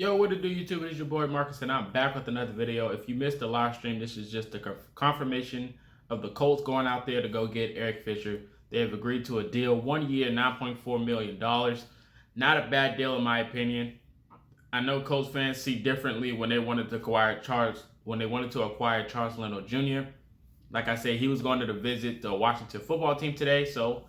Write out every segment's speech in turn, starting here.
Yo, what it do, YouTube? It is your boy Marcus, and I'm back with another video. If you missed the live stream, this is just a confirmation of the Colts going out there to go get Eric Fisher. They have agreed to a deal, 1 year, $9.4 million. Not a bad deal in my opinion. I know Colts fans see differently when they wanted to acquire Charles Leno Jr. Like I said, he was going to visit the Washington football team today, so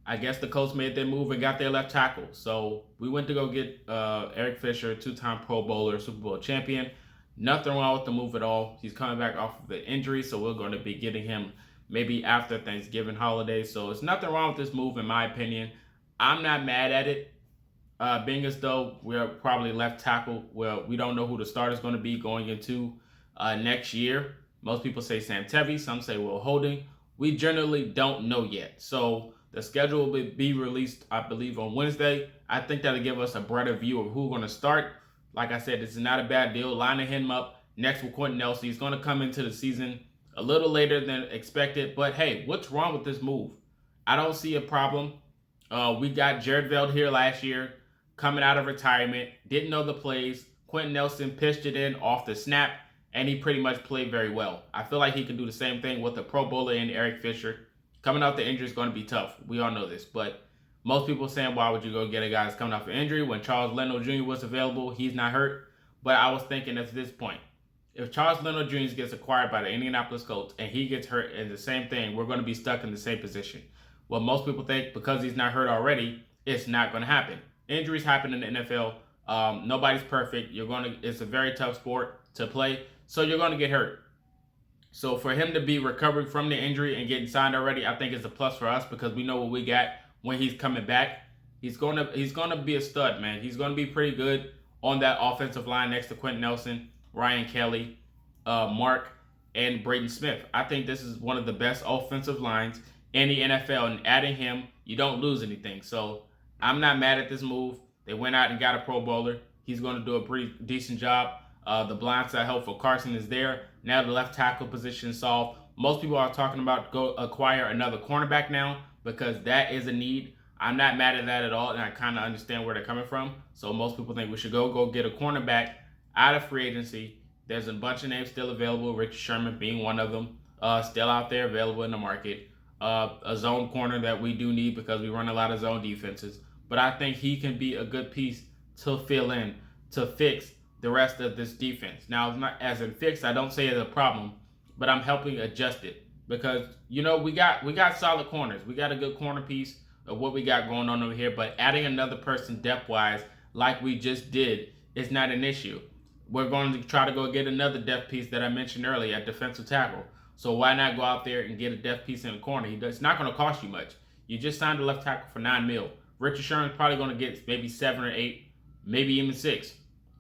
I guess the Colts made their move and got their left tackle. So we went to go get Eric Fisher, two-time Pro Bowler, Super Bowl champion. Nothing wrong with the move at all. He's coming back off of an injury, so we're going to be getting him maybe after Thanksgiving holiday. So it's nothing wrong with this move, in my opinion. I'm not mad at it, being as though we're probably left tackle where we don't know who the starter is going to be going into next year. Most people say Sam Tevi, some say Will Holding. We generally don't know yet. So the schedule will be released, I believe, on Wednesday. I think that'll give us a better view of who we're going to start. Like I said, this is not a bad deal. Lining him up next with Quentin Nelson. He's going to come into the season a little later than expected. But hey, what's wrong with this move? I don't see a problem. We got Jared Veld here last year, coming out of retirement. Didn't know the plays. Quentin Nelson pitched it in off the snap, and he pretty much played very well. I feel like he can do the same thing with the Pro Bowler and Eric Fisher. Coming off the injury is going to be tough. We all know this. But most people are saying, why would you go get a guy that's coming off an injury when Charles Leno Jr. was available? He's not hurt. But I was thinking at this point, if Charles Leno Jr. gets acquired by the Indianapolis Colts and he gets hurt in the same thing, we're going to be stuck in the same position. Well, most people think because he's not hurt already, it's not going to happen. Injuries happen in the NFL. Nobody's perfect. It's a very tough sport to play, so you're going to get hurt. So for him to be recovering from the injury and getting signed already, I think is a plus for us because we know what we got when he's coming back. He's gonna be a stud, man. He's gonna be pretty good on that offensive line next to Quentin Nelson, Ryan Kelly, Mark, and Braden Smith. I think this is one of the best offensive lines in the NFL, and adding him, you don't lose anything. So I'm not mad at this move. They went out and got a Pro Bowler. He's gonna do a pretty decent job. The blindside help for Carson is there. Now the left tackle position is solved. Most people are talking about go acquire another cornerback now because that is a need. I'm not mad at that at all, and I kind of understand where they're coming from. So most people think we should go get a cornerback out of free agency. There's a bunch of names still available, Richard Sherman being one of them, still out there available in the market. A zone corner that we do need because we run a lot of zone defenses. But I think he can be a good piece to fill in, to fix the rest of this defense. Now, not as in fixed, I don't say it's a problem, but I'm helping adjust it because we got solid corners. We got a good corner piece of what we got going on over here, but adding another person depth-wise, like we just did, is not an issue. We're going to try to go get another depth piece that I mentioned earlier at defensive tackle. So why not go out there and get a depth piece in the corner? It's not going to cost you much. You just signed a left tackle for $9 million. Richard Sherman's probably going to get maybe 7 or 8, maybe even 6.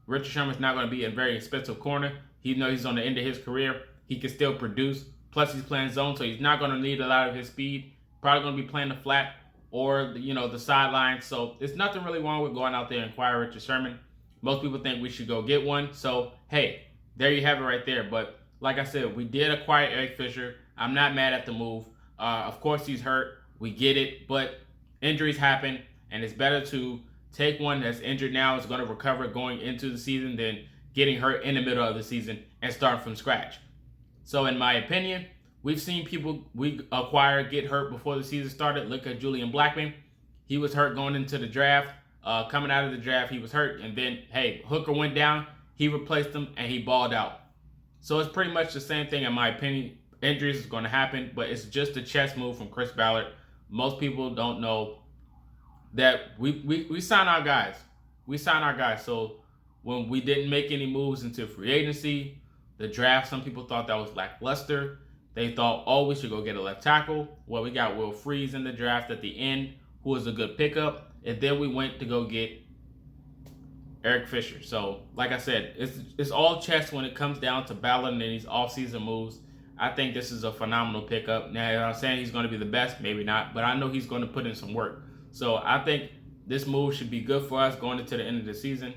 Richard Sherman's not going to be a very expensive corner. He knows he's on the end of his career. He can still produce. Plus, he's playing zone, so he's not going to need a lot of his speed. Probably going to be playing the flat or the sideline. So there's nothing really wrong with going out there and acquire Richard Sherman. Most people think we should go get one. So, hey, there you have it right there. But like I said, we did acquire Eric Fisher. I'm not mad at the move. Of course, he's hurt. We get it. But injuries happen, and it's better to take one that's injured now, is going to recover going into the season, than getting hurt in the middle of the season and start from scratch. So in my opinion, we've seen people we acquire get hurt before the season started. Look at Julian Blackmon. He was hurt going into the draft. Coming out of the draft, he was hurt. And then, hey, Hooker went down. He replaced him, and he balled out. So it's pretty much the same thing in my opinion. Injuries is going to happen, but it's just a chess move from Chris Ballard. Most people don't know that we sign our guys. We sign our guys. So when we didn't make any moves into free agency, the draft, some people thought that was lackluster. They thought, oh, we should go get a left tackle. Well, we got Will Freeze in the draft at the end, who was a good pickup. And then we went to go get Eric Fisher. So, like I said, it's all chess when it comes down to Ballard and these offseason moves. I think this is a phenomenal pickup. Now, I'm saying he's going to be the best, maybe not, but I know he's going to put in some work. So I think this move should be good for us going into the end of the season.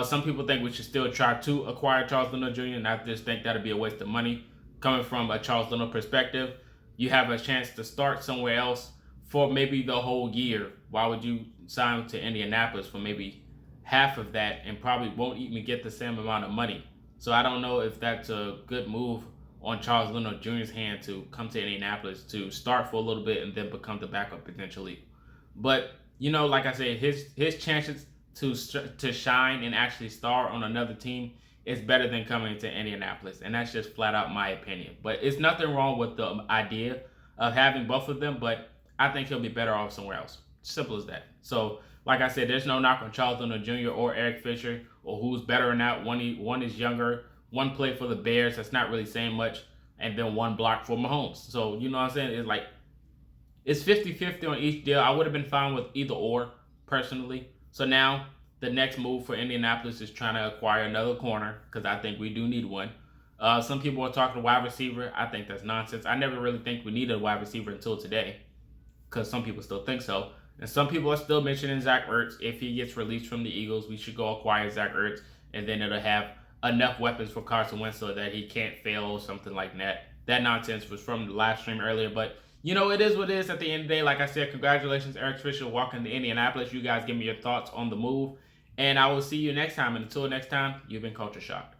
Some people think we should still try to acquire Charles Leno Jr., and I just think that'd be a waste of money. Coming from a Charles Leno perspective, you have a chance to start somewhere else for maybe the whole year. Why would you sign to Indianapolis for maybe half of that and probably won't even get the same amount of money. So I don't know if that's a good move on Charles Leno Jr.'s hand to come to Indianapolis to start for a little bit and then become the backup potentially. But like I said, his chances to shine and actually star on another team is better than coming to Indianapolis, and that's just flat out my opinion. But it's nothing wrong with the idea of having both of them, but I think he'll be better off somewhere else. Simple as that. So, like I said, there's no knock on Charles Leno Jr. or Eric Fisher or who's better or not. One is younger, one played for the Bears. That's not really saying much, and then one block for Mahomes. So, you know what I'm saying? It's like it's 50-50 on each deal. I would have been fine with either or, personally. So now the next move for Indianapolis is trying to acquire another corner because I think we do need one. Some people are talking wide receiver. I think that's nonsense. I never really think we needed a wide receiver until today because some people still think so. And some people are still mentioning Zach Ertz. If he gets released from the Eagles, we should go acquire Zach Ertz, and then it'll have enough weapons for Carson Wentz so that he can't fail or something like that. That nonsense was from the live stream earlier, but it is what it is at the end of the day. Like I said, congratulations, Eric Fisher, walking to Indianapolis. You guys give me your thoughts on the move, and I will see you next time. And until next time, you've been Culture Shock.